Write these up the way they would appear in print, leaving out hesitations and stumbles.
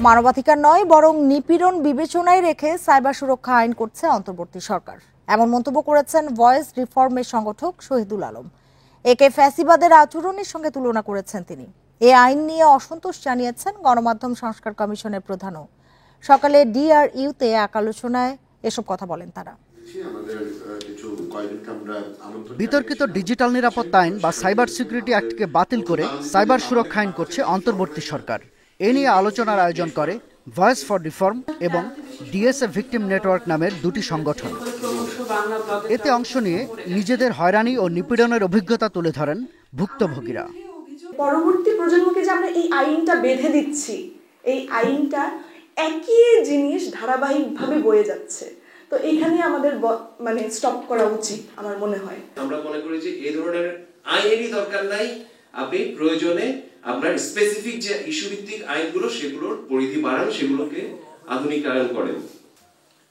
মানবাধিকার নয় বরং নিপীড়ন বিবেচনায় রেখে সাইবার সুরক্ষা আইন করছে অন্তর্বর্তী সরকার, এমন মন্তব্য করেছেন ভয়েস রিফর্মের সংগঠক শহীদুল আলম। একে ফ্যাসিবাদের আচরণের সঙ্গে তুলনা করেছেন তিনি। এই আইন নিয়ে অসন্তোষ জানিয়েছেন গণমাধ্যম সংস্কার কমিশনের প্রধানও। সকালে ডিআরইউতে এক আলোচনায় এসব কথা বলেন তারা। বিতর্কিত ডিজিটাল নিরাপত্তা আইন বা সাইবার সিকিউরিটি অ্যাক্টকে বাতিল করে সাইবার সুরক্ষা আইন করছে অন্তর্বর্তী সরকার। এ নিয়ে আলোচনার আয়োজন করে ভয়েস ফর রিফর্ম এবং ডিএসএ ভিকটিম নেটওয়ার্ক নামের দুটি সংগঠন। এতে অংশ নিয়ে নিজেদের হয়রানি ও নিপীড়নের অভিজ্ঞতা তুলে ধরেন ভুক্তভোগীরা। পরবর্তী প্রজন্মকে যে আমরা এই আইনটা বেঁধে দিচ্ছি, এই আইনটা একই জিনিস ধারাবাহিকভাবে বয়ে যাচ্ছে, তো এখানে আমাদের স্টপ করা উচিত আমার মনে হয়। আমরা মনে করি যে এই ধরনের আইনেরই দরকার নাই, আপনি প্রয়োজনে আপনার স্পেসিফিক যে ইস্যু ভিত্তিক আইনগুলো সেগুলোর পরিধি বাড়ান, সেগুলোকে আধুনিকায়ন করেন।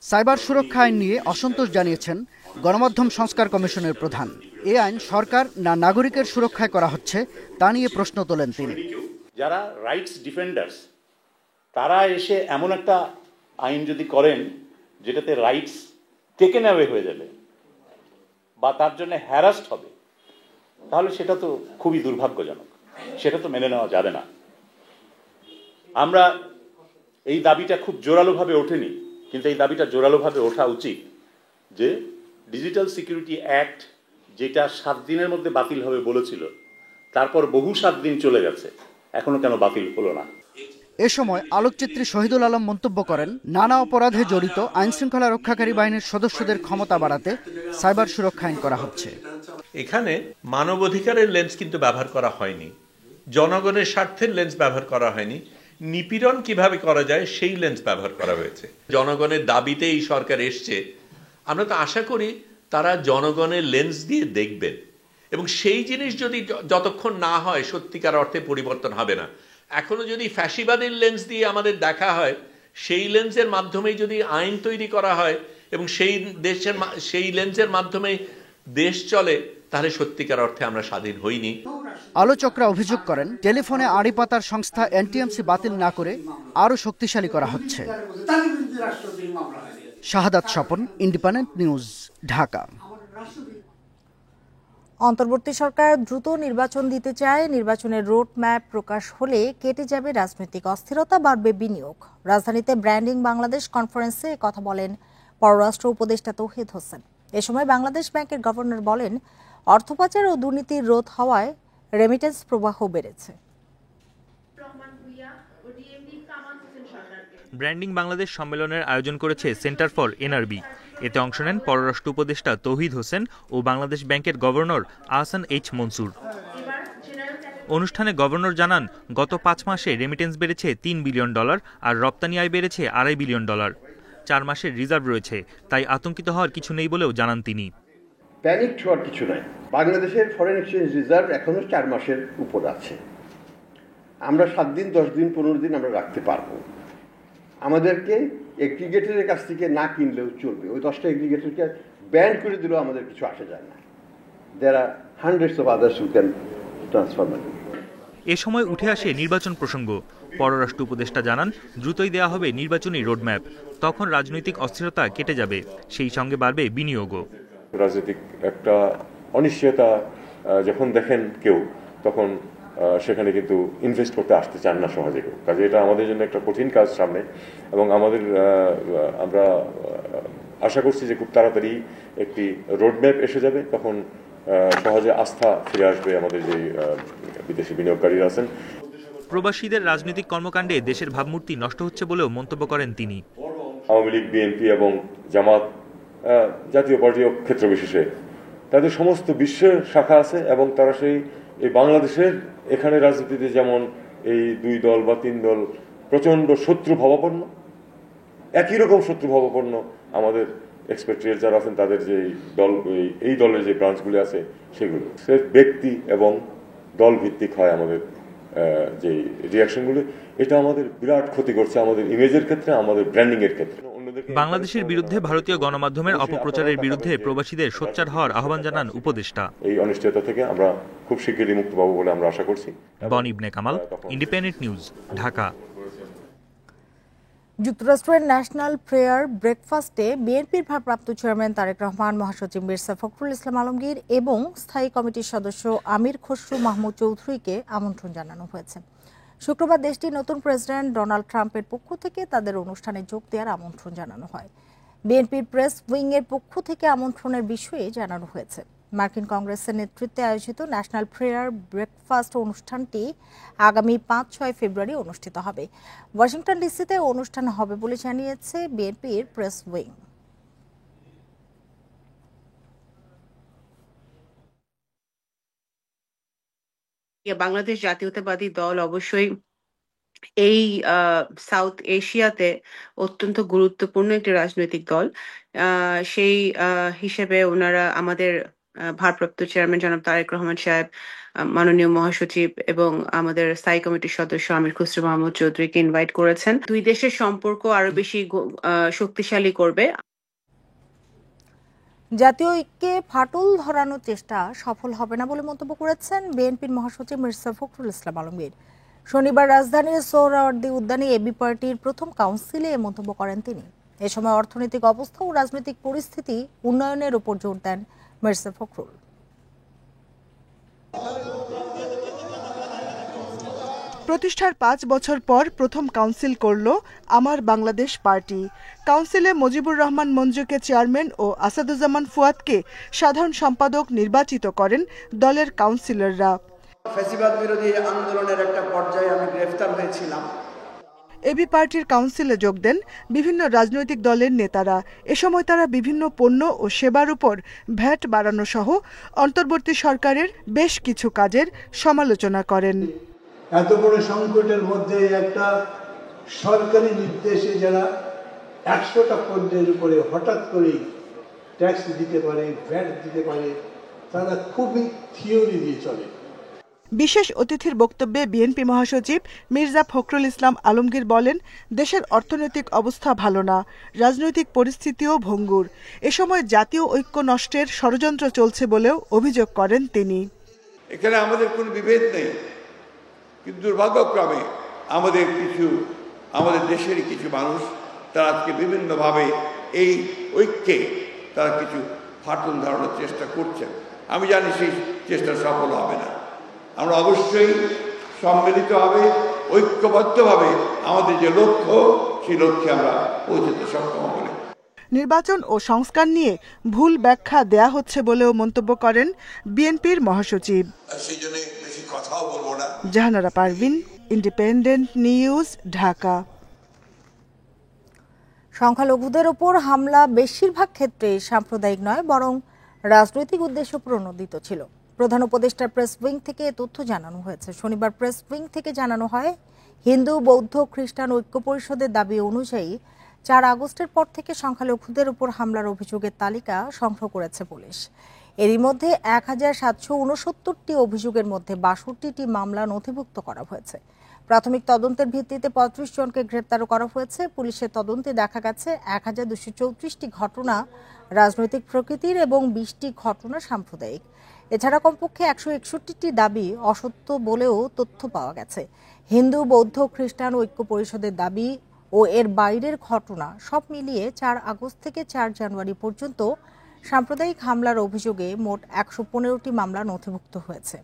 সাইবার সুরক্ষা আইন নিয়ে অসন্তোষ জানিয়েছেন গণমাধ্যম সংস্কার কমিশনের প্রধান। এই আইন সরকার না নাগরিকের সুরক্ষায় করা হচ্ছে তা নিয়ে প্রশ্ন তোলেন তিনি। যারা রাইটস ডিফেন্ডার্স তারা এসে এমন একটা আইন যদি করেন যেটাতে রাইটস টেকেন অ্যাওয়ে হয়ে যাবে বা তার জন্য হ্যারাস্ট হবে, তাহলে সেটা তো খুবই দুর্ভাগ্যজনক, সেটা তো মেনে নেওয়া যাবে না। আমরা এই দাবিটা খুব জোরালোভাবে ওঠেনি, কিন্তু এই দাবিটা জোরালোভাবে ওঠা উচিত যে ডিজিটাল সিকিউরিটি অ্যাক্ট যেটা 7 দিনের মধ্যে বাতিল হবে বলেছিল, তারপর বহু 7 দিন চলে গেছে, এখনো কেন বাতিল হলো না। এ সময় আলোকচিত্রী শহীদুল আলম মন্তব্য করেন, নানা অপরাধে জড়িত আইনশৃঙ্খলা রক্ষাকারী বাহিনীর সদস্যদের ক্ষমতা বাড়াতে সাইবার সুরক্ষা আইন করা হচ্ছে। এখানে মানবাধিকারের লেন্স কিন্তু ব্যবহার করা হয়নি, জনগণের স্বার্থের লেন্স ব্যবহার করা হয়নি, নিপীড়ন কিভাবে করা যায় সেই লেন্স ব্যবহার করা হয়েছে। জনগণের দাবিতে এই সরকার এসছে, আমরা তো আশা করি তারা জনগণের লেন্স দিয়ে দেখবেন, এবং সেই জিনিস যদি যতক্ষণ না হয় সত্যিকার অর্থে পরিবর্তন হবে না। এখনো যদি ফ্যাসিবাদের লেন্স দিয়ে আমাদের দেখা হয়, সেই লেন্সের মাধ্যমেই যদি আইন তৈরি করা হয় এবং সেই লেন্সের মাধ্যমে দেশ চলে, তাহলে সত্যিকার অর্থে আমরা স্বাধীন হইনি। আলোচকরা অভিযোগ করেন, টেলিফোনে আড়ি পাতার সংস্থা এনটিএমসি বাতিল না করে আরও শক্তিশালী করা হচ্ছে। শাহাদাত স্বপন, ইন্ডিপেন্ডেন্ট নিউজ, ঢাকা। অন্তর্বর্তী সরকার দ্রুত নির্বাচন দিতে চায়। নির্বাচনের রোড ম্যাপ প্রকাশ হলে কেটে যাবে রাজনৈতিক অস্থিরতা, বাড়বে বিনিয়োগ। রাজধানীতে ব্র্যান্ডিং বাংলাদেশ কনফারেন্সে কথা বলেন পররাষ্ট্র উপদেষ্টা তৌহিদ হোসেন। এ সময় বাংলাদেশ ব্যাংকের গভর্নর বলেন, অর্থ পাচার ও দুর্নীতির রোধ হওয়ায় রেমিটেন্স প্রবাহ বেড়েছে। ব্র্যান্ডিং বাংলাদেশ সম্মেলনের আয়োজন করেছে সেন্টার ফর এনআরবি। এতে অংশ নেন পররাষ্ট্র উপদেষ্টা তৌহিদ হোসেন ও বাংলাদেশ ব্যাংকের গভর্নর আহসান এইচ মনসুর। অনুষ্ঠানে গভর্নর জানান, গত 5 মাসে রেমিটেন্স বেড়েছে $3 বিলিয়ন আর রপ্তানি আয় বেড়েছে $2.5 বিলিয়ন। 4 মাসের রিজার্ভ রয়েছে, তাই আতঙ্কিত হওয়ার কিছু নেই বলেও জানান তিনি। প্যানিক হওয়ার কিছু নাই। বাংলাদেশের ফরেন এক্সচেঞ্জ রিজার্ভ এখনো 4 মাসের উপর আছে। আমরা 7 দিন, 10 দিন, 15 দিন আমরা রাখতে পারবো। আমাদেরকে এগ্রিগেটরের কাছ থেকে না কিনলেও চলবে। ওই 10টা এগ্রিগেটরকে ব্যান করে দিলেও আমাদের কিছু আসে যায় না। There are hundreds of others who can transfer money. এ সময় উঠে আসে নির্বাচন প্রসঙ্গ। পররাষ্ট্র উপদেষ্টা জানান, দ্রুতই দেওয়া হবে নির্বাচনী রোডম্যাপ। তখন রাজনৈতিক অস্থিরতা কেটে যাবে, সেই সঙ্গে বাড়বে বিনিয়োগও। রাজনৈতিক একটা অনিশ্চয়তা যখন দেখেন কেউ, তখন সেখানে কিন্তু ইনভেস্ট করতে আসতে চান না সহজে কেউ। কাজে এটা আমাদের জন্য একটা কঠিন কাজ সামনে, এবং আমরা আশা করছি যে খুব তাড়াতাড়ি একটি রোডম্যাপ এসে যাবে। তখন সহজে আস্থা ফিরে আসবে আমাদের যে বিদেশি বিনিয়োগকারীরা আছেন। প্রবাসীদের রাজনৈতিক কর্মকাণ্ডে দেশের ভাবমূর্তি নষ্ট হচ্ছে বলেও মন্তব্য করেন তিনি। আওয়ামী লীগ, বিএনপি এবং জামাত, জাতীয় পার্টি ক্ষেত্র বিশেষে তাদের সমস্ত বিশ্বের শাখা আছে, এবং তারা এই বাংলাদেশের এখানে রাজনীতিতে যেমন এই 2 দল বা 3 দল প্রচন্ড শত্রু ভাবাপন্ন, একই রকম শত্রু ভাবাপন্ন আমাদের এক্সপেক্টেড যারা আছেন তাদের যে এই দলের যে ব্রাঞ্চগুলি আছে সেগুলো ব্যক্তি এবং দল ভিত্তিক হয় আমাদের যে রিয়াকশনগুলো। এটা আমাদের বিরাট ক্ষতি করছে আমাদের ইমেজের ক্ষেত্রে, আমাদের ব্র্যান্ডিং এর ক্ষেত্রে। বাংলাদেশের বিরুদ্ধে ভারতীয় গণমাধ্যমের অপপ্রচারের বিরুদ্ধে প্রবাসীদের সোচ্চার হওয়ার আহ্বান জানান উপদেষ্টা। এই অনিশ্চয়তা থেকে আমরা খুব শীঘ্রই মুক্ত পাবো বলে আমরা আশা করছি। বন ইবনে কামাল, ইন্ডিপেন্ডেন্ট নিউজ, ঢাকা। যুক্তরাষ্ট্রের ন্যাশনাল প্রেয়ার ব্রেকফাস্টে বিএনপির ভারপ্রাপ্ত চেয়ারম্যান তারেক রহমান, মহাসচিব মির্জা ফখরুল ইসলাম আলমগীর এবং স্থায়ী কমিটির সদস্য আমির খসরু মাহমুদ চৌধুরীকে আমন্ত্রণ জানানো হয়েছে। শুক্রবার দেশটির নতুন প্রেসিডেন্ট ডোনাল্ড ট্রাম্পের পক্ষ থেকে তাদের অনুষ্ঠানে যোগ দেওয়ার আমন্ত্রণ জানানো হয়। বিএনপির প্রেস উইংয়ের পক্ষ থেকে আমন্ত্রণের বিষয়ে জানানো হয়েছে। মার্কিন কংগ্রেসের নেতৃত্বে আয়োজিত ন্যাশনাল প্রেয়ার ব্রেকফাস্ট অনুষ্ঠানটি আগামী 5-6 ফেব্রুয়ারি অনুষ্ঠিত হবে। ওয়াশিংটন ডিসিতে অনুষ্ঠান হবে বলে জানিয়েছে বিএনপির প্রেস উইং। বাংলাদেশ জাতীয়তাবাদী দল অবশ্যই এই সাউথ এশিয়াতে অত্যন্ত গুরুত্বপূর্ণ একটি রাজনৈতিক দল। সেই হিসেবে ওনারা আমাদের ভারপ্রাপ্ত চেয়ারম্যান জনাব তারেক রহমান সাহেব, মাননীয় মহাসচিব এবং আমাদের স্থায়ী কমিটির সদস্য আমির খসরু মাহমুদ চৌধুরীকে ইনভাইট করেছেন। দুই দেশের সম্পর্ক আরো বেশি শক্তিশালী করবে। জাতীয় ঐক্যে ফাটল ধরানোর চেষ্টা সফল হবে না বলে মন্তব্য করেছেন বিএনপির মহাসচিব মির্জা ফখরুল ইসলাম আলমগীর। শনিবার রাজধানীর সোহরাওয়ার্দী উদ্যানে এবি পার্টির প্রথম কাউন্সিলে এ মন্তব্য করেন তিনি। এ সময় অর্থনৈতিক অবস্থা ও রাজনৈতিক পরিস্থিতি উন্নয়নের উপর জোর দেন মির্জা ফখরুল। প্রতিষ্ঠার 5 বছর পর প্রথম কাউন্সিল করল আমার বাংলাদেশ পার্টি। কাউন্সিলে মুজিবুর রহমান মঞ্জুকে চেয়ারম্যান ও আসাদুজ্জামান ফুয়াদকে সাধারণ সম্পাদক নির্বাচিত করেন দলের কাউন্সিলররা। ফ্যাসিবাদ বিরোধী আন্দোলনের একটা পর্যায়ে আমি গ্রেফতার হয়েছিলাম। এবি পার্টির কাউন্সিলে যোগ দেন বিভিন্ন রাজনৈতিক দলের নেতারা। এ সময় তারা বিভিন্ন পণ্য ও সেবার উপর ভ্যাট বাড়ানো সহ অন্তর্বর্তী সরকারের বেশ কিছু কাজের সমালোচনা করেন। এত বড় সংকটের মধ্যে একটা সরকারি নির্দেশে যারা 100টা পণ্যের উপরে হঠাৎ করেই ট্যাক্স দিতে পারে, ভ্যাট দিতে পারে, তারা খুবই থিওরি দিয়ে চলে। বিশেষ অতিথির বক্তব্যে বিএনপি মহাসচিব মির্জা ফখরুল ইসলাম আলমগীর বলেন, দেশের অর্থনৈতিক অবস্থা ভালো না, রাজনৈতিক পরিস্থিতিও ভঙ্গুর। এ সময় জাতীয় ঐক্য নষ্টের ষড়যন্ত্র চলছে বলেও অভিযোগ করেন তিনি। এখানে আমাদের কোনো বিভেদ নেই, কিন্তু দুর্ভাগ্যক্রমে আমাদের দেশের কিছু মানুষ তারা আজকে বিভিন্নভাবে এই ঐক্যে তারা কিছু ফাটল ধরানোর চেষ্টা করছেন। আমি জানি সেই চেষ্টা সফল হবে না। আমরা অবশ্যই সম্মিলিতভাবে ঐক্যবদ্ধভাবে আমাদের যে লক্ষ্য, সেই লক্ষ্যে আমরা পৌঁছতে সক্ষম হব। নির্বাচন ও সংস্কার নিয়ে ভুল ব্যাখ্যা দেয়া হচ্ছে বলেও মন্তব্য করেন বিএনপির মহাসচিব। Jahanara Parvin, independent news, Dhaka. সংখ্যালঘুদের ওপর হামলা বেশিরভাগ ক্ষেত্রে সাম্প্রদায়িক নয়, বরং রাজনৈতিক উদ্দেশ্য প্রণোদিত ছিল। প্রধান উপদেষ্টার প্রেস উইং থেকে তথ্য জানানো হয়েছে। শনিবার প্রেস উইং থেকে জানানো হয়, হিন্দু, বৌদ্ধ, খ্রিস্টান ঐক্য পরিষদের দাবি অনুযায়ী 4 আগস্টের পর থেকে সংখ্যালঘুদের উপর হামলার অভিযোগের তালিকা সংগ্রহ করেছে পুলিশ। এরই মধ্যে 1769টি অভিযোগের মধ্যে 62টি মামলা নথিভুক্ত করা হয়েছে। প্রাথমিক তদন্তের ভিত্তিতে 35 জনকে গ্রেপ্তারও করা হয়েছে। পুলিশের তদন্তে দেখা গেছে 1234টি ঘটনা রাজনৈতিক প্রকৃতির এবং 20টি ঘটনা সাম্প্রদায়িক। এছাড়া কমপক্ষে 161টি দাবি অসত্য বলেও তথ্য পাওয়া গেছে। হিন্দু, বৌদ্ধ, খ্রিস্টান ঐক্য পরিষদের দাবি ও এর বাইরের ঘটনা সব মিলিয়ে 4 আগস্ট থেকে 4 জানুয়ারি পর্যন্ত সাম্প্রদায়িক হামলার অভিযোগে মোট 115টি মামলা নথিভুক্ত হয়েছে।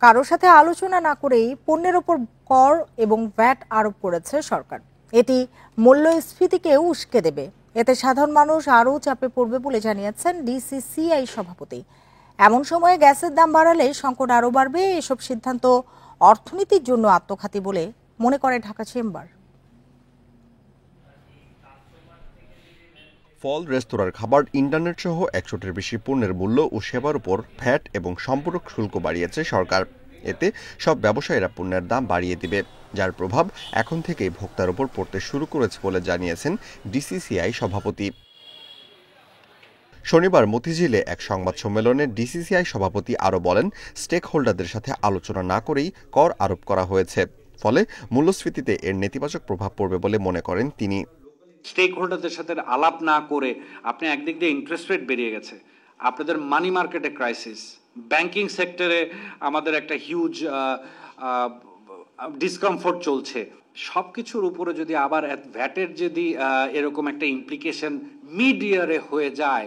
কারোর সাথে আলোচনা না করেই পণ্যের ওপর কর এবং ভ্যাট আরোপ করেছে সরকার। এটি মূল্যস্ফীতিকে উস্কে দেবে। এতে সাধারণ মানুষ আরও চাপে পড়বে বলে জানিয়েছেন ডিসিসিআই সভাপতি। এমন সময়ে গ্যাসের দাম বাড়ালে সংকট আরও বাড়বে। এসব সিদ্ধান্ত অর্থনীতির জন্য আত্মঘাতী বলে মনে করে ঢাকা চেম্বার। ফল, রেস্তোরাঁর খাবার, ইন্টারনেট সহ 100টির বেশি পণ্যের মূল্য ও সেবার উপর ভ্যাট এবং সম্পূরক শুল্ক বাড়িয়েছে সরকার। এতে সব ব্যবসায়ীরা পণ্যের দাম বাড়িয়ে দিবে, যার প্রভাব এখন থেকেই ভোক্তার উপর পড়তে শুরু করেছে বলে জানিয়েছেন ডিসিসিআই সভাপতি। শনিবার মতিঝিলে এক সংবাদ সম্মেলনে ডিসিসিআই সভাপতি আরও বলেন, স্টেক হোল্ডারদের সাথে আলোচনা না করেই কর আরোপ করা হয়েছে, ফলে মূল্যস্ফীতিতে এর নেতিবাচক প্রভাব পড়বে বলে মনে করেন তিনি। স্টেক হোল্ডারদের সাথে আলাপ না করে আপনি একদিক দিয়ে ইন্টারেস্ট রেট বেরিয়ে গেছে, আপনাদের মানি মার্কেটে ক্রাইসিস, ব্যাংকিং সেক্টরে আমাদের একটা হিউজ ডিসকমফোর্ট চলছে। সব কিছুর উপরে যদি আবার ভ্যাটের যদি এরকম একটা ইমপ্লিকেশন মিড ইয়ারে হয়ে যায়,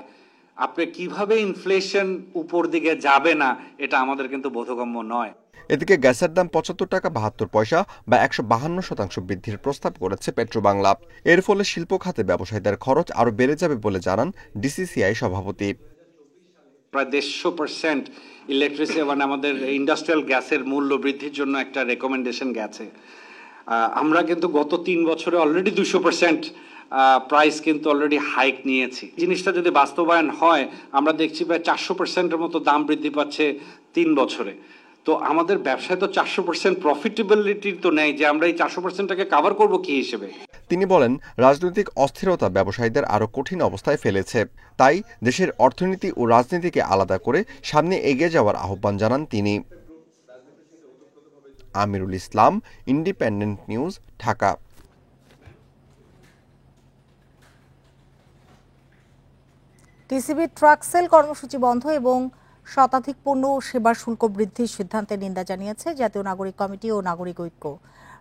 আপনি কিভাবে ইনফ্লেশন উপর দিকে যাবে না, এটা আমাদের কিন্তু বোধগম্য নয়। এদিকে গ্যাসের দাম ৭৫ টাকা ৭২ পয়সা বা ১৫২% বৃদ্ধির প্রস্তাব করেছে পেট্রোবাংলা। এর ফলে শিল্প খাতে ব্যবসায়ীদের খরচ আরও বেড়ে যাবে বলে জানান ডিসিসিআই সভাপতি। প্রায় ১৫০% ইলেকট্রিসিটি মানে আমাদের ইন্ডাস্ট্রিয়াল গ্যাসের মূল্য বৃদ্ধির জন্য একটা রেকমেন্ডেশন গেছে। আমরা কিন্তু গত ৩ বছরে অলরেডি ২০০% প্রাইস কিন্তু অলরেডি হাইক নিয়েছি। জিনিসটা যদি বাস্তবায়ন হয়, আমরা দেখছি প্রায় ৪০০%-এর মতো দাম বৃদ্ধি পাচ্ছে ৩ বছরে। তো আমাদের ব্যবসায় তো ৪০০% প্রফিটেবিলিটি তো নেই যে আমরা এই ৪০০%টাকে কভার করব কি হিসেবে। তিনি বলেন, রাজনৈতিক অস্থিরতা ব্যবসায়ীদের আরো কঠিন অবস্থায় ফেলেছে। তাই দেশের অর্থনীতি ও রাজনীতিকে আলাদা করে সামনে এগিয়ে যাওয়ার আহ্বান জানান তিনি। Amirul Islam, Independent news, Dhaka. TCB truck sale কর্মসূচি বন্ধ এবং শতাধিক পণ্য ও সেবার শুল্ক বৃদ্ধির সিদ্ধান্তের নিন্দা জানিয়েছে জাতীয় নাগরিক কমিটি ও নাগরিক ঐক্য।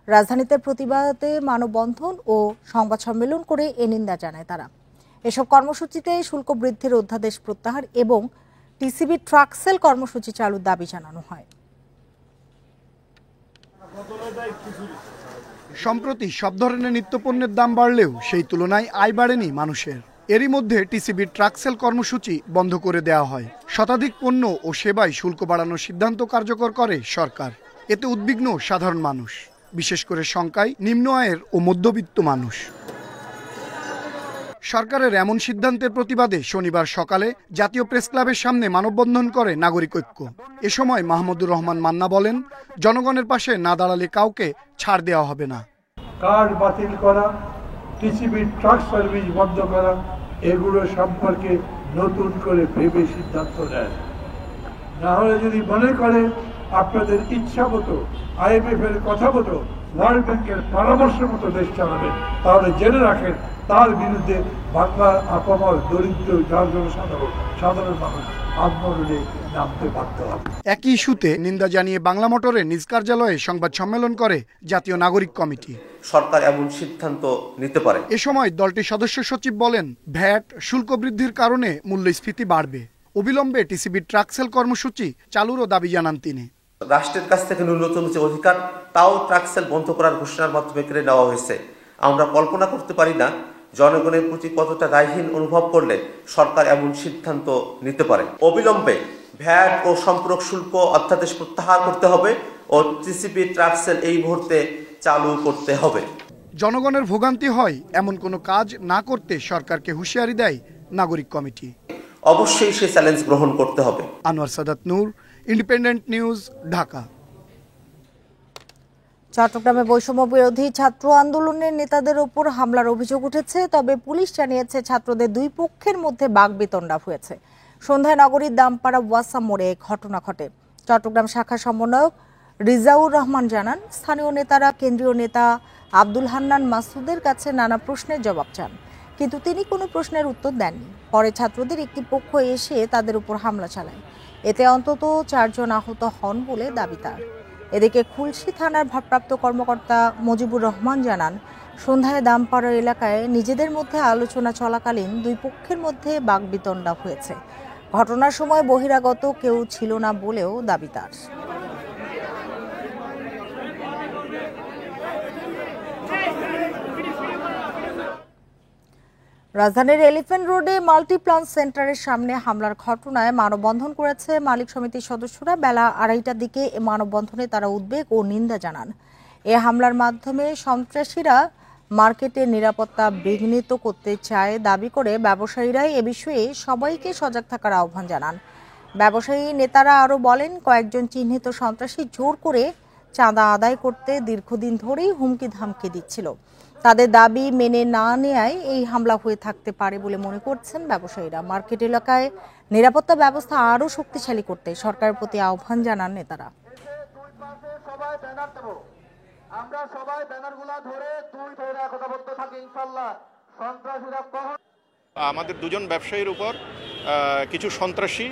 রাজধানীতে প্রতিবাদে মানববন্ধন ও সংবাদ সম্মেলন করে এ নিন্দা জানায় তারা। এসব কর্মসূচিতে শুল্ক বৃদ্ধির অধ্যাদেশ প্রত্যাহার এবং টিসিবি ট্রাক সেল কর্মসূচি চালুর দাবি জানানো হয়। সম্প্রতি সব ধরনের নিত্যপণ্যের দাম বাড়লেও সেই তুলনায় আয় বাড়েনি মানুষের। এরই মধ্যে টিসিবির ট্রাক সেল কর্মসূচি বন্ধ করে দেওয়া হয়। শতাধিক পণ্য ও সেবায় শুল্ক বাড়ানোর সিদ্ধান্ত কার্যকর করে সরকার। এতে উদ্বিগ্ন সাধারণ মানুষ, বিশেষ করে শঙ্কায় নিম্ন আয়ের ও মধ্যবিত্ত মানুষ। সরকারের এমন সিদ্ধান্তের প্রতিবাদে শনিবার সকালে জাতীয় প্রেস ক্লাবের সামনে মানববন্ধন করে নাগরিক ঐক্য। এ সময় মাহমুদুর রহমান মান্না বলেন, জনগণের পাশে না দাঁড়ালে কাউকে ছাড় দেওয়া হবে না। কার্ড বাতিল করা, টিসিবির ট্রাক সার্ভিস বন্ধ করা, এগুলো সম্পর্কে নতুন করে ভেবে সিদ্ধান্ত নেন। না হলে যদি মনে করে আপনাদের ইচ্ছা মতো IMF এর কথা মতো ওয়ার্ল্ড ব্যাংকের পরামর্শ মতো দেশ চালাবেন, তাহলে জেনে রাখেন তার বিরুদ্ধে বাংলার আপামর দরিদ্র সাধারণ মানুষ আন্দোলনে নামতে বাধ্য হবে। একই ইস্যুতে নিন্দা জানিয়ে বাংলা মোটরে নিজ কার্যালয়ে সংবাদ সম্মেলন করে জাতীয় নাগরিক কমিটি। সরকার এমন সিদ্ধান্ত নিতে পারে। এ সময় দলটির সদস্য সচিব বলেন, ভ্যাট শুল্ক বৃদ্ধির কারণে মূল্যস্ফীতি বাড়বে। অবিলম্বে টিসিবির ট্রাক সেল কর্মসূচি চালুরও দাবি জানান তিনি। রাষ্ট্রের কাছ থেকে ন্যূনতম যে অধিকার, তাও ট্রাক সেল বন্ধ করার ঘোষণার মাধ্যমে কেড়ে নেওয়া হয়েছে। আমরা কল্পনা করতে পারি না জনগণের প্রতি কতটা দায়হীন অনুভব করলে সরকার এমন সিদ্ধান্ত নিতে পারে। অবিলম্বে ভ্যাট ও সম্পূরক শুল্ক অধ্যাদেশ প্রত্যাহার করতে হবে ও টিসিবি ট্রাক সেল এই মুহূর্তে চালু করতে হবে। জনগণের ভোগান্তি হয় এমন কোনো কাজ না করতে সরকারকে হুঁশিয়ারি দেয় নাগরিক কমিটি। অবশ্যই সে চ্যালেঞ্জ গ্রহণ করতে হবে। আনোয়ার সাদাত নূর, ইন্ডিপেন্ডেন্ট নিউজ, ঢাকা। চট্টগ্রামে বৈষম্য বিরোধী ছাত্র আন্দোলনের নেতাদের উপর হামলার অভিযোগ উঠেছে। তবে পুলিশ জানিয়েছে ছাত্রদের দুই পক্ষের মধ্যে বাকবিতণ্ডা হয়েছে। সন্ধ্যায় নগরীর দামপাড়া ওয়াসা মোড়ে ঘটনা ঘটে। চট্টগ্রাম শাখা সমন্বয়ক রিজাউর রহমান জানান, স্থানীয় নেতারা কেন্দ্রীয় নেতা আব্দুল হান্নান মাসুদের কাছে নানা প্রশ্নের জবাব চান, কিন্তু তিনি কোনো প্রশ্নের উত্তর দেননি। পরে ছাত্রদের একটি পক্ষ এসে তাদের উপর হামলা চালায়। এতে অন্তত 4 জন আহত হন বলে দাবি তার। এদিকে খুলশী থানার ভারপ্রাপ্ত কর্মকর্তা মুজিবুর রহমান জানান, সন্ধ্যায় দামপাড়া এলাকায় নিজেদের মধ্যে আলোচনা চলাকালীন দুই পক্ষের মধ্যে বাকবিতণ্ডা হয়েছে। ঘটনার সময় বহিরাগত কেউ ছিল না বলেও দাবি তার। রাজধানীর এলিফ্যান্ট রোডে মাল্টিপ্লান সেন্টারের সামনে হামলার ঘটনায় মানববন্ধন করেছে মালিক সমিতির সদস্যরা। বেলা 2:30টার দিকে এ মানববন্ধনে তারা উদ্বেগ ও নিন্দা জানান। এ হামলার মাধ্যমে সন্ত্রাসীরা মার্কেটের নিরাপত্তা বিঘ্নিত করতে চায় দাবি করে ব্যবসায়ীরাই এ বিষয়ে সবাইকে সজাগ থাকার আহ্বান জানান। ব্যবসায়ী নেতারা আরও বলেন, কয়েকজন চিহ্নিত সন্ত্রাসী জোর করে চাঁদা আদায় করতে দীর্ঘদিন ধরেই হুমকি ধামকি দিচ্ছিল। তাদের দাবি মেনে না নেয়ায় এই হামলা হয়ে থাকতে পারে বলে মনে করছেন ব্যবসায়ীরা। মার্কেট এলাকায় নিরাপত্তা ব্যবস্থা আরও শক্তিশালী করতে সরকারের প্রতি আহ্বান জানান নেতারা। আমাদের দুজন ব্যবসায়ীর উপর কিছু সন্ত্রাসী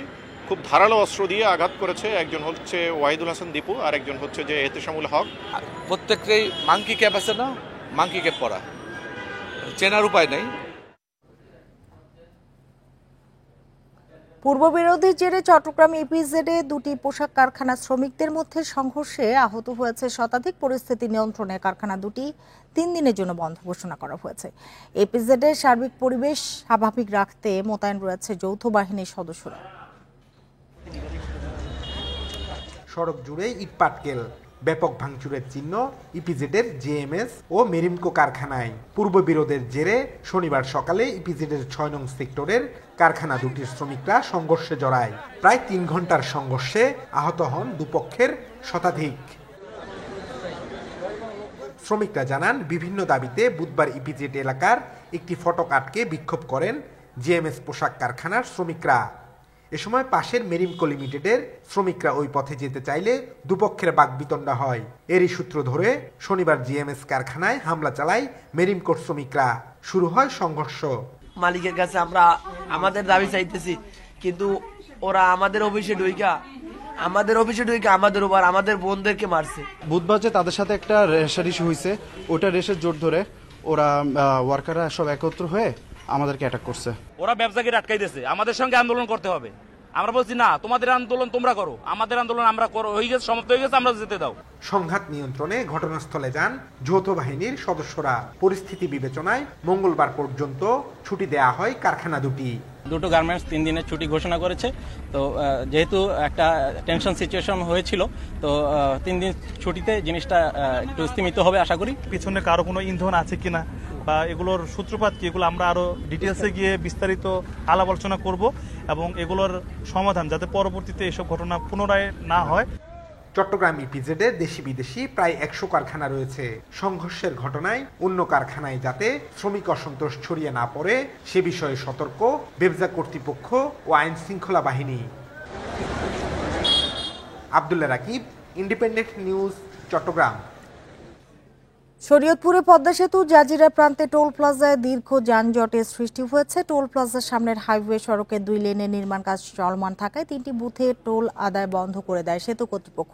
খুব ধারালো অস্ত্র দিয়ে আঘাত করেছে। একজন হচ্ছে ওয়াহিদুল হাসান দীপু, আর একজন হচ্ছে যে এহতেশামুল হক। প্রত্যেকটাই মাংকি ক্যাপ আছে না, মাংকি ক্যাপ পরা, চেনার উপায় নেই। পূর্ববিরোধীর জেরে চট্টগ্রাম ইপিজেডে দুটি পোশাক কারখানা শ্রমিকদের মধ্যে সংঘর্ষে আহত হয়েছে শতাধিক। পরিস্থিতি নিয়ন্ত্রণে কারখানা দুটি 3 দিনের জন্য বন্ধ ঘোষণা করা হয়েছে। ইপিজেডের সার্বিক পরিবেশ স্বাভাবিক রাখতে মোতায়েন রয়েছে যৌথ বাহিনীর সদস্যরা। সড়ক জুড়ে ইটপাটকেল, ব্যাপক ভাঙচুরের চিহ্ন ইপিজেডের জেএমএস ও মেরিমকো কারখানায়। পূর্ব বিরোধের জেরে শনিবার সকালে ইপিজেডের 6 নং সেক্টরের কারখানা দুটির শ্রমিকরা সংঘর্ষে জড়ায়। প্রায় 3 ঘন্টার সংঘর্ষে আহত হন দুপক্ষের শতাধিক। শ্রমিকরা জানান, বিভিন্ন দাবিতে বুধবার ইপিজেড এলাকার একটি ফটক আটকে বিক্ষোভ করেন জেএমএস পোশাক কারখানার শ্রমিকরা। এ সময় পাশের মেরিমকো লিমিটেডের শ্রমিকরা ওই পথে যেতে চাইলে দুপক্ষের বাকবিতণ্ডা হয়। এরই সূত্র ধরে শনিবার জিএমএস কারখানায় হামলা চালায় মেরিমকোর শ্রমিকরা। শুরু হয় সংঘর্ষ। মালিকের কাছে আমরা আমাদের দাবি চাইতেছি, কিন্তু ওরা আমাদের অফিসে ঢুইকা আমাদের উপর আমাদের বোনদেরকে মারছে। বুধবার যে তাদের সাথে একটা রেশার ইস্যু হয়েছে, ওটা রেশের জোর ধরে ওরা ওয়ার্কাররা সব একত্র হয়ে আমাদেরকে অ্যাটাক করছে। ওরা ব্যবসাকে আটকাই দিয়েছে, আমাদের সঙ্গে আন্দোলন করতে হবে। আমরা বলছি না, তোমাদের আন্দোলন তোমরা করো, আমাদের আন্দোলন আমরা করো, হয়ে গেছে, সমাপ্ত হয়ে গেছে, আমরা যেতে দাও। সংঘাত নিয়ন্ত্রণে ঘটনাস্থলে যান যৌথ বাহিনীর সদস্যরা। পরিস্থিতি বিবেচনায় মঙ্গলবার পর্যন্ত ছুটি দেয়া হয় কারখানা দুটি। দুটো গার্মেন্টস 3 দিনের ছুটি ঘোষণা করেছে। তো যেহেতু একটা টেনশন সিচুয়েশন হয়েছিল, তো 3 দিন ছুটিতে জিনিসটা একটু স্তীমিত হবে আশা করি। পিছনে কারো কোনো ইন্ধন আছে কিনা বা এগুলোর সূত্রপাত কি, এগুলো আমরা আরো ডিটেলসে গিয়ে বিস্তারিত আলাপ আলোচনা করব এবং এগুলোর সমাধান যাতে পরবর্তীতে এসব ঘটনা পুনরায় না হয়। চট্টগ্রাম ইপিজেডে দেশি বিদেশি প্রায় 100 কারখানা রয়েছে। সংঘর্ষের ঘটনায় অন্য কারখানায় যাতে শ্রমিক অসন্তোষ ছড়িয়ে না পড়ে সে বিষয়ে সতর্ক বেবজা কর্তৃপক্ষ ও আইন শৃঙ্খলা বাহিনী। Abdullah Rakib, Independent News, Chittagong. শরীয়তপুরে পদ্মা সেতু জাজিরা প্রান্তে টোল প্লাজায় দীর্ঘ যানজটের সৃষ্টি হয়েছে। টোল প্লাজার সামনের হাইওয়ে সড়কে 2 লেনের নির্মাণ কাজ চলমান থাকায় 3টি বুথে টোল আদায় বন্ধ করে দেয় সেতু কর্তৃপক্ষ।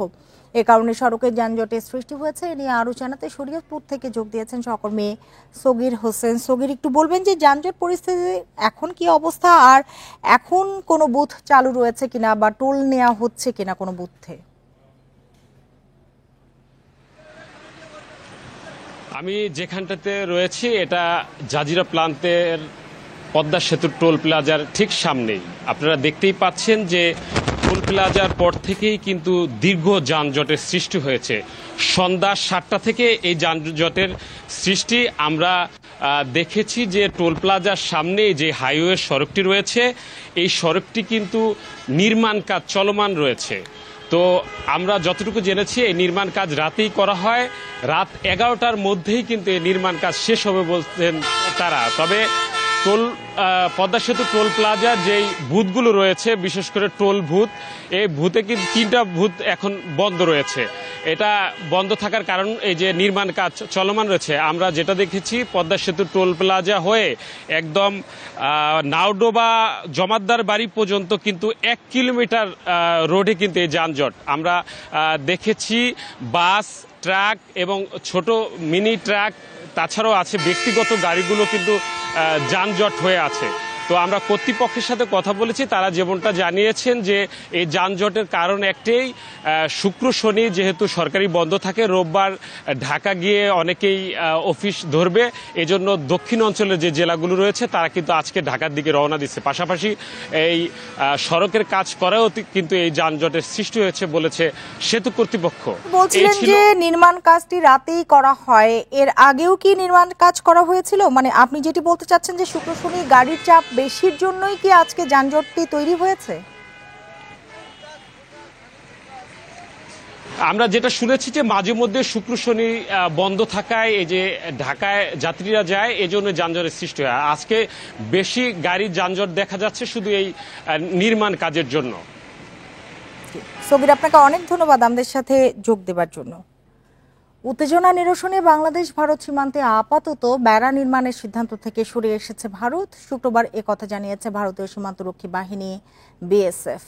এ কারণে সড়কে যানজটের সৃষ্টি হয়েছে। এ নিয়ে আরো জানাতে শরীয়তপুর থেকে যোগ দিয়েছেন সহকর্মী সগির হোসেন। সগির, একটু বলবেন যে যানজট পরিস্থিতি এখন কি অবস্থা, আর এখন কোনো বুথ চালু রয়েছে কিনা বা টোল নেওয়া হচ্ছে কিনা কোনো বুথে? আমি যেখানটাতে রয়েছি এটা জাজিরা প্রান্তের পদ্মা সেতুর টোল প্লাজার ঠিক সামনেই। আপনারা দেখতেই পাচ্ছেন যে টোল প্লাজার পর থেকেই কিন্তু দীর্ঘ যানজটের সৃষ্টি হয়েছে। সন্ধ্যা 7টা থেকে এই যানজটের সৃষ্টি আমরা দেখেছি যে টোল প্লাজার সামনে যে হাইওয়ে সড়কটি রয়েছে, এই সড়কটি কিন্তু নির্মাণ কাজ চলমান রয়েছে। তো আমরা যতটুকু জেনেছি এই নির্মাণ কাজ রাতেই করা হয়, রাত 11টার মধ্যেই কিন্তু এই নির্মাণ কাজ শেষ হবে বলছেন তারা। তবে পদ্মা সেতু টোল প্লাজার যেই বুথগুলো রয়েছে, বিশেষ করে টোল বুথ, এই বুথে কিন্তু 3টা বুথ এখন বন্ধ রয়েছে। এটা বন্ধ থাকার কারণ এই যে নির্মাণ কাজ চলমান রয়েছে। আমরা যেটা দেখেছি পদ্মা সেতু টোল প্লাজা হয়ে একদম নাওডোবা জমাদ্দার বাড়ি পর্যন্ত কিন্তু 1 কিলোমিটার রোডে কিন্তু এই যানজট আমরা দেখেছি। বাস, ট্রাক এবং ছোট মিনি ট্রাক, তাছাড়াও আছে ব্যক্তিগত গাড়িগুলো কিন্তু যানজট হয়ে আছে। তো আমরা কর্তৃপক্ষের সাথে কথা বলেছি, তারা যেমনটা জানিয়েছেন যে এই যানজটের কারণ একটাই, শুক্র শনি যেহেতু সরকারি বন্ধ থাকে, রোববার ঢাকা গিয়ে অনেকেই অফিস ধরবে, এজন্য দক্ষিণ অঞ্চলের যে জেলাগুলো রয়েছে তারা কিন্তু আজকে ঢাকার দিকে রওনা দিচ্ছে। পাশাপাশি এই সড়কের কাজ করাও কিন্তু এই যানজটের সৃষ্টি হয়েছে বলেছে সেতু কর্তৃপক্ষ। বলছিলেন যে নির্মাণ কাজটি রাতেই করা হয়, এর আগেও কি নির্মাণ কাজ করা হয়েছিল? মানে আপনি যেটি বলতে চাচ্ছেন যে শুক্র শনি গাড়ির চাপ বেশির জন্যই কি আজকে যানজটটি তৈরি হয়েছে? আমরা যেটা শুনেছি যে মাঝে মধ্যে শুক্র শনি বন্ধ থাকায় এই যে ঢাকায় যাত্রীরা যায়, এজন্য যানজটের সৃষ্টি হয়। আজকে বেশি গাড়ির যানজট দেখা যাচ্ছে শুধু এই নির্মাণ কাজের জন্য। সবির, আপনাকে অনেক ধন্যবাদ আমাদের সাথে যোগ দেওয়ার জন্য। উত্তেজনা নিরসনে বাংলাদেশ ভারত সীমান্তে আপাতত বেড়া নির্মাণের সিদ্ধান্ত থেকে সরে এসেছে ভারত। শুক্রবার একথা জানিয়েছে ভারতীয় সীমান্তরক্ষী বাহিনী বিএসএফ।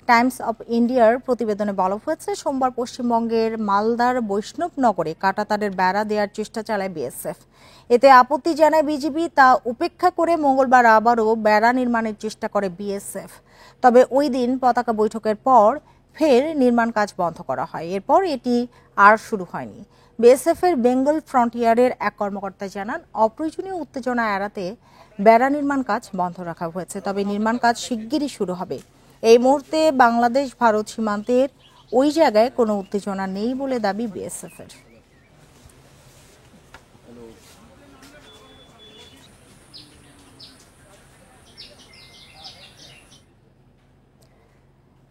টাইমস অফ ইন্ডিয়ার প্রতিবেদনে বলা হয়েছে, সোমবার পশ্চিমবঙ্গের মালদার বৈষ্ণবনগরে কাঁটাতারের বেড়া দেওয়ার চেষ্টা চালায় বিএসএফ। এতে আপত্তি জানায় বিজিবি, তা উপেক্ষা করে মঙ্গলবার আবারও বেড়া নির্মাণের চেষ্টা করে বিএসএফ। তবে ওই দিন পতাকা বৈঠকের পর ফের নির্মাণ কাজ বন্ধ করা হয়। এরপর এটি আর শুরু হয়নি। বিএসএফ এর বেঙ্গল ফ্রন্টিয়ারের এক কর্মকর্তা জানান, অপ্রয়োজনীয় উত্তেজনা এড়াতে বেড়া নির্মাণ কাজ বন্ধ রাখা হয়েছে, তবে নির্মাণ কাজ শিগগিরই শুরু হবে। এই মুহূর্তে বাংলাদেশ ভারত সীমান্তের ওই জায়গায় কোনো উত্তেজনা নেই বলে দাবি বিএসএফ এর।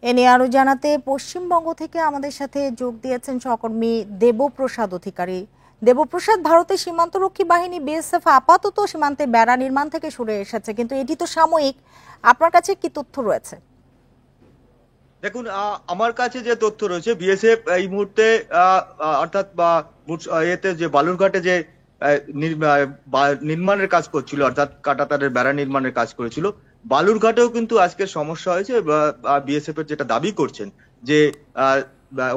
এ নিয়ে আরো জানাতে পশ্চিমবঙ্গ থেকে আমাদের সাথে যোগ দিয়েছেন সহকর্মী দেবপ্রসাদ অধিকারী। দেবপ্রসাদ, ভারতের সীমান্তরক্ষী বাহিনী বিএসএফ আপাতত সীমান্তে বেড়া নির্মাণ থেকে সরে এসেছে, কিন্তু এটি তো সাময়িক। আপনার কাছে কি তথ্য রয়েছে? দেখুন, আমার কাছে যে তথ্য রয়েছে, বিএসএফ এই মুহূর্তে অর্থাৎ এতে যে বালুরঘাটে যে নির্মাণের কাজ করছিল, অর্থাৎ কাঁটাতারের বেড়া নির্মাণের কাজ করেছিল, বালুরঘাটেও কিন্তু আজকের সমস্যা হয়েছে। বিএসএফ এর যেটা দাবি করছেন যে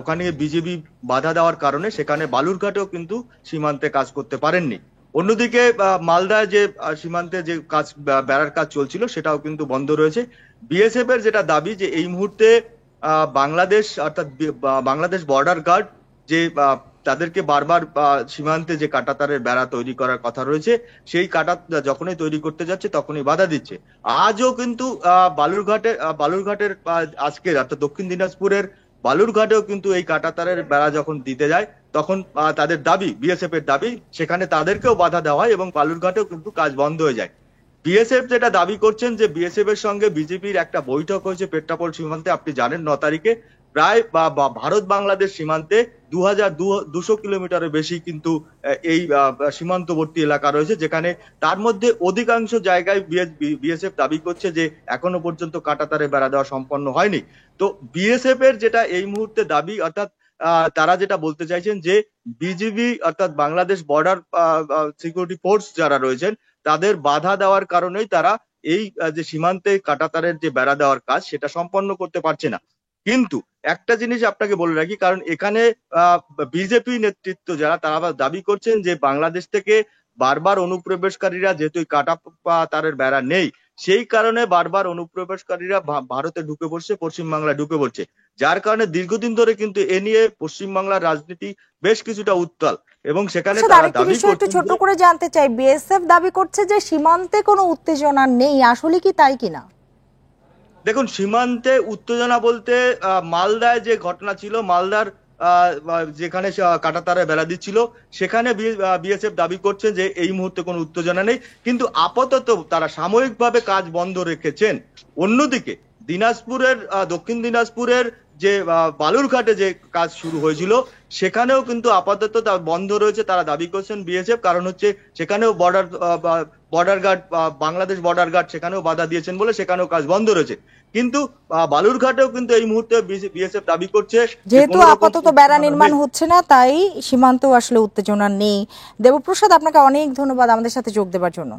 ওখানে বিজেপি বাধা দেওয়ার কারণে সেখানে বালুরঘাটেও কিন্তু সীমান্তে কাজ করতে পারেননি। অন্যদিকে মালদায় যে সীমান্তে যে কাজ বেড়ার কাজ চলছিল সেটাও কিন্তু বন্ধ রয়েছে। বিএসএফ এর যেটা দাবি যে এই মুহূর্তে বাংলাদেশ অর্থাৎ বাংলাদেশ বর্ডার গার্ড যে তাদেরকে বারবার সীমান্তে যে কাঁটাতারের বেড়া তৈরি করার কথা রয়েছে, সেই কাঁটা যখনই তৈরি করতে যাচ্ছে তখনই বাধা দিচ্ছে। আজও কিন্তু বালুরঘাটের আজকের অর্থাৎ দক্ষিণ দিনাজপুরের বালুরঘাটেও কিন্তু এই কাঁটাতারের বেড়া যখন দিতে যায় তখন তাদের দাবি, বিএসএফ এর দাবি, সেখানে তাদেরকেও বাধা দেওয়া হয় এবং বালুরঘাটেও কিন্তু কাজ বন্ধ হয়ে যায়। বিএসএফ যেটা দাবি করছেন যে বিএসএফ এর সঙ্গে বিজেপির একটা বৈঠক হয়েছে পেট্রাপোল সীমান্তে, আপনি জানেন 9 তারিখে। প্রায় ভারত বাংলাদেশ সীমান্তে 2200 কিলোমিটারের বেশি কিন্তু এই সীমান্তবর্তী এলাকা রয়েছে, যেখানে তার মধ্যে অধিকাংশ জায়গায় বিএসএফ দাবি করছে যে এখনো পর্যন্ত কাঁটাতারে বেড়া দেওয়া সম্পন্ন হয়নি। তো বিএসএফ এর যেটা এই মুহূর্তে দাবি, অর্থাৎ তারা যেটা বলতে চাইছেন যে বিজিবি অর্থাৎ বাংলাদেশ বর্ডার সিকিউরিটি ফোর্স যারা রয়েছেন তাদের বাধা দেওয়ার কারণেই তারা এই যে সীমান্তে কাঁটাতারের যে বেড়া দেওয়ার কাজ সেটা সম্পন্ন করতে পারছে না। কিন্তু একটা জিনিস আপনাকে বলে রাখি, কারণ এখানে বিজেপি নেতৃত্ব যারা তারা দাবি করছেন যে বাংলাদেশ থেকে বারবার অনুপ্রবেশকারীরা, যেহেতু তারের বেড়া নেই, সেই কারণে বারবার অনুপ্রবেশকারীরা ভারতে ঢুকে পড়ছে, পশ্চিমবাংলায় ঢুকে পড়ছে, যার কারণে দীর্ঘদিন ধরে কিন্তু এ নিয়ে পশ্চিমবাংলার রাজনীতি বেশ কিছুটা উত্তাল। এবং সেখানে তারা দাবি করছেন, ছোট করে জানতে চাই, বিএসএফ দাবি করছে যে সীমান্তে কোনো উত্তেজনা নেই, আসলে কি তাই কিনা? দেখুন, সীমান্তে উত্তেজনা বলতে মালদায় যে ঘটনা ছিল, মালদার যেখানে কাঁটাতারে বেড়া দিচ্ছিল সেখানে বিএসএফ দাবি করছে যে এই মুহূর্তে কোনো উত্তেজনা নেই, কিন্তু আপাতত তারা সাময়িকভাবে কাজ বন্ধ রেখেছেন। অন্যদিকে দিনাজপুরের দক্ষিণ দিনাজপুরের যে বালুরঘাটে যে কাজ শুরু হয়েছিল সেখানেও কিন্তু আপাতত বন্ধ রয়েছে, তারা দাবি করছেন বিএসএফ, কারণ হচ্ছে সেখানেও border guard Bangladesh border guard সেখানেও বাধা দিয়েছেন বলে সেখানেও কাজ বন্ধ রয়েছে। কিন্তু বালুরঘাটেও কিন্তু এই মুহূর্তে বিএসএফ দাবি করছে যেহেতু আপাতত বেড়া নির্মাণ হচ্ছে না তাই সীমান্তেও আসলে উত্তেজনা নেই। দেবপ্রসাদ, আপনাকে অনেক ধন্যবাদ আমাদের সাথে যোগ দেওয়ার জন্য।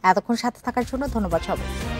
এতক্ষণ সাথে থাকার জন্য ধন্যবাদ সবাই।